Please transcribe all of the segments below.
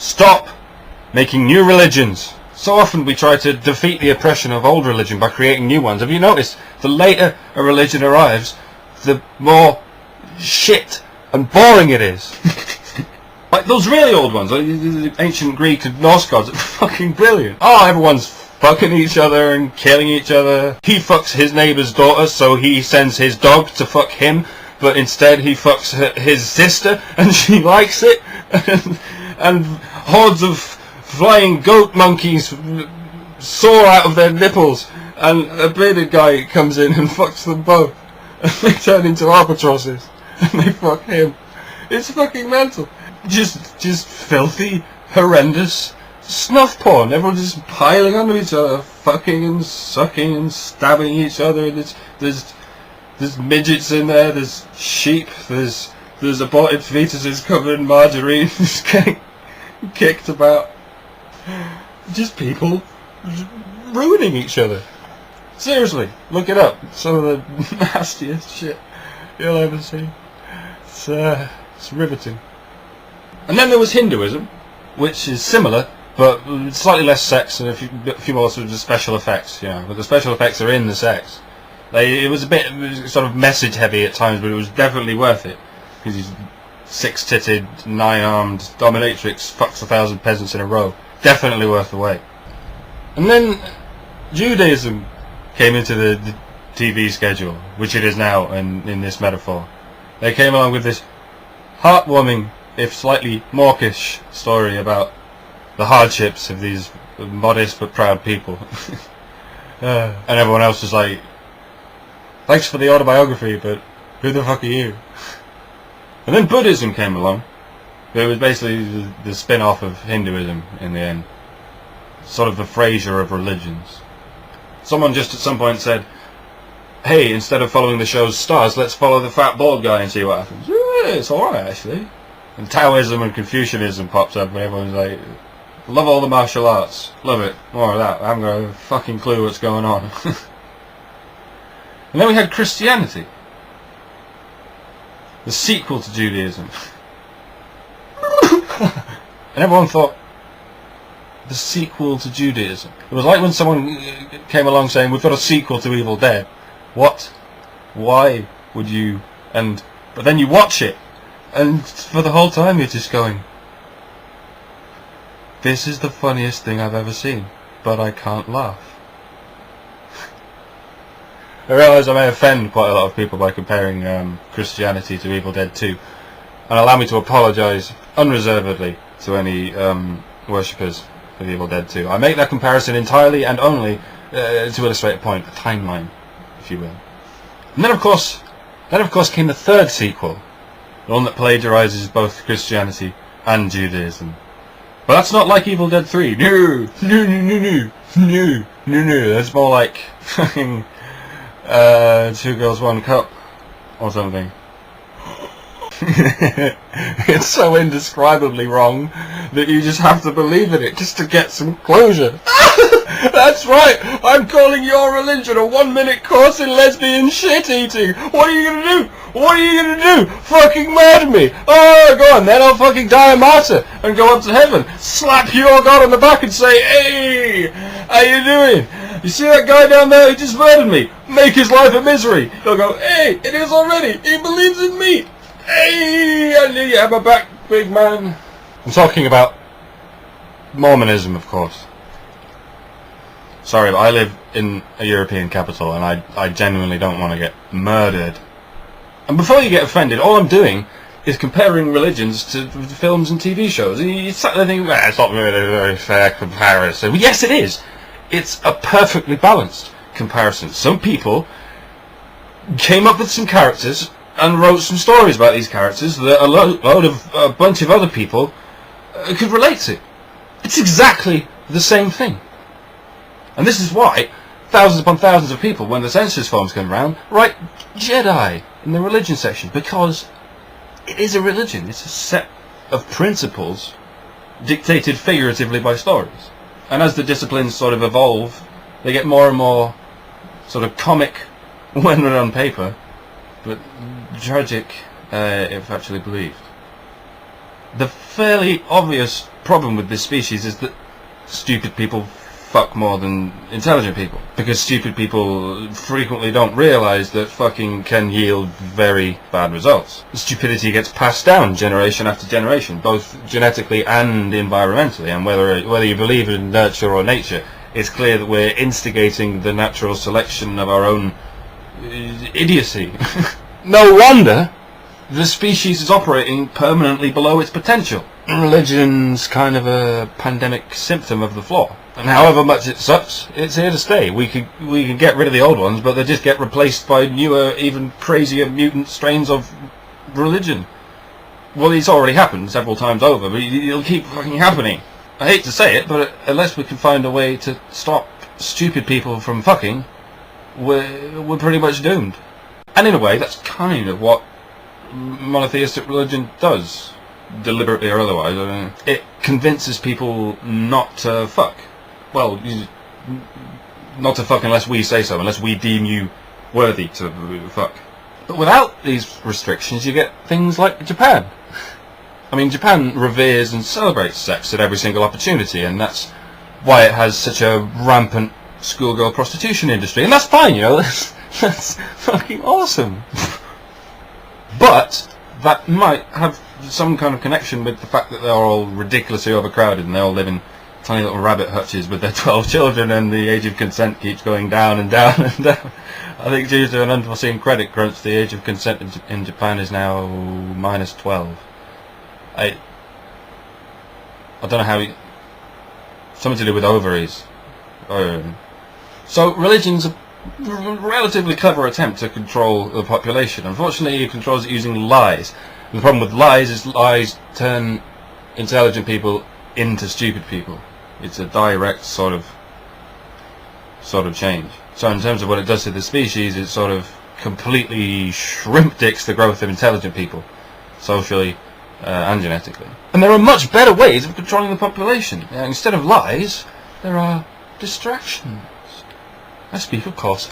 Stop making new religions. So often we try to defeat the oppression of old religion by creating new ones. Have you noticed? The later a religion arrives, the more shit and boring it is. Like those really old ones, like the ancient Greek and Norse gods, are fucking brilliant. Oh, everyone's fucking each other and killing each other. He fucks his neighbour's daughter, so he sends his dog to fuck him, but instead he fucks his sister, and she likes it. And hordes of flying goat monkeys soar out of their nipples, and a bearded guy comes in and fucks them both, and they turn into albatrosses, and they fuck him. It's fucking mental. Just filthy, horrendous snuff porn. Everyone's just piling onto each other, fucking and sucking and stabbing each other. There's midgets in there. There's sheep. There's aborted fetuses covered in margarine, just getting kicked about. Just people ruining each other. Seriously, look it up. Some of the nastiest shit you'll ever see. It's riveting. And then there was Hinduism, which is similar, but slightly less sex and a few more sort of special effects, you know. But the special effects are in the sex. It was a bit sort of message heavy at times, but it was definitely worth it. Because he's 6-titted, 9-armed dominatrix fucks 1,000 peasants in a row. Definitely worth the wait. And then Judaism came into the TV schedule, which it is now in this metaphor. They came along with this heartwarming, if slightly mawkish, story about the hardships of these modest but proud people. And everyone else was like, thanks for the autobiography, but who the fuck are you? And then Buddhism came along. It was basically the spin-off of Hinduism in the end. Sort of the Frasier of religions. Someone just at some point said, hey, instead of following the show's stars, let's follow the fat bald guy and see what happens. Yeah, it's alright actually. And Taoism and Confucianism pops up and everyone's like, love all the martial arts. Love it. More of that. I haven't got a fucking clue what's going on. And then we had Christianity. The sequel to Judaism. And everyone thought, the sequel to Judaism. It was like when someone came along saying, we've got a sequel to Evil Dead. What? Why would you? But then you watch it, and for the whole time you're just going, this is the funniest thing I've ever seen, but I can't laugh. I realise I may offend quite a lot of people by comparing Christianity to Evil Dead 2, and allow me to apologise unreservedly to any worshippers of Evil Dead 2. I make that comparison entirely and only to illustrate a point, a timeline, if you will. And then of course came the third sequel, the one that plagiarises both Christianity and Judaism. But that's not like Evil Dead 3. No. That's more like fucking Two Girls, One Cup or something. It's so indescribably wrong that you just have to believe in it just to get some closure. That's right, I'm calling your religion a 1-minute course in lesbian shit eating. What are you gonna do? What are you gonna do? Fucking murder me? Oh, go on then, I'll fucking die a martyr and go up to heaven, slap your God on the back and say, hey, how you doing? You see that guy down there who just murdered me? Make his life a misery. He'll go, hey, it is already, he believes in me. Hey, I knew you had my back, big man. I'm talking about Mormonism, of course. Sorry, but I live in a European capital and I genuinely don't want to get murdered. And before you get offended, all I'm doing is comparing religions to films and TV shows. And you start to think, it's not really a very fair comparison. Well, yes, it is. It's a perfectly balanced comparison. Some people came up with some characters and wrote some stories about these characters that a bunch of other people could relate to. It's exactly the same thing. And this is why thousands upon thousands of people, when the census forms come around, write Jedi in the religion section, because it is a religion. It's a set of principles dictated figuratively by stories. And as the disciplines sort of evolve, they get more and more sort of comic when read on paper, but tragic if actually believed. The fairly obvious problem with this species is that stupid people fuck more than intelligent people, because stupid people frequently don't realise that fucking can yield very bad results. Stupidity gets passed down generation after generation, both genetically and environmentally, and whether you believe in nurture or nature, it's clear that we're instigating the natural selection of our own idiocy. No wonder the species is operating permanently below its potential. Religion's kind of a pandemic symptom of the flaw. And however much it sucks, it's here to stay. We can get rid of the old ones, but they just get replaced by newer, even crazier mutant strains of religion. Well, it's already happened several times over, but it'll keep fucking happening. I hate to say it, but unless we can find a way to stop stupid people from fucking, we're pretty much doomed. And in a way, that's kind of what monotheistic religion does, deliberately or otherwise. It convinces people not to fuck. Well, not to fuck unless we say so, unless we deem you worthy to fuck. But without these restrictions, you get things like Japan. I mean, Japan reveres and celebrates sex at every single opportunity, and that's why it has such a rampant schoolgirl prostitution industry. And that's fine, you know, that's fucking awesome. But that might have some kind of connection with the fact that they're all ridiculously overcrowded and they all live in tiny little rabbit hutches with their 12 children, and the age of consent keeps going down and down and down. I think due to an unforeseen credit crunch, the age of consent in Japan is now -12. I don't know how... something to do with ovaries. So religion's a relatively clever attempt to control the population. Unfortunately, it controls it using lies. And the problem with lies is lies turn intelligent people into stupid people. It's a direct sort of change. So in terms of what it does to the species, it sort of completely shrimp dicks the growth of intelligent people, socially and genetically. And there are much better ways of controlling the population. Instead of lies, there are distractions. I speak, of course,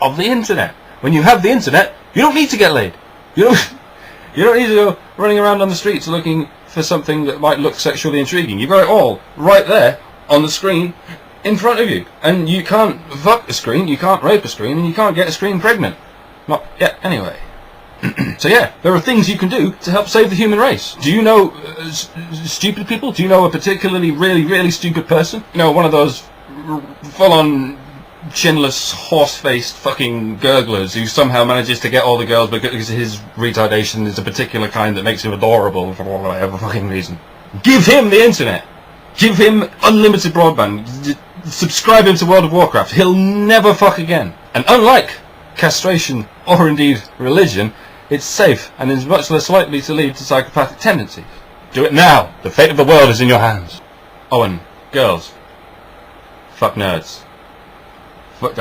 of the internet. When you have the internet, you don't need to get laid. You don't need to go running around on the streets looking for something that might look sexually intriguing. You've got it all right there on the screen in front of you. And you can't fuck a screen, you can't rape a screen, and you can't get a screen pregnant. Not yet, anyway. So yeah, there are things you can do to help save the human race. Do you know stupid people? Do you know a particularly really stupid person? You know, one of those full-on chinless, horse-faced fucking gurglers who somehow manages to get all the girls because his retardation is a particular kind that makes him adorable for whatever fucking reason. Give him the internet. Give him unlimited broadband. Subscribe him to World of Warcraft. He'll never fuck again. And unlike castration or indeed religion, it's safe and is much less likely to lead to psychopathic tendencies. Do it now. The fate of the world is in your hands. Oh, and girls. Fuck nerds. Fuck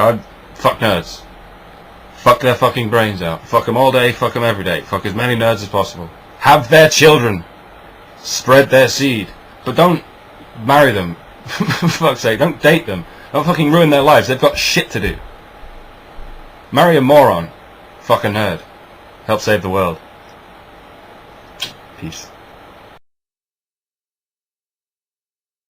nerds. Fuck their fucking brains out. Fuck them all day, fuck them every day. Fuck as many nerds as possible. Have their children. Spread their seed. But don't marry them. For fuck's sake, don't date them. Don't fucking ruin their lives. They've got shit to do. Marry a moron. Fuck a nerd. Help save the world. Peace.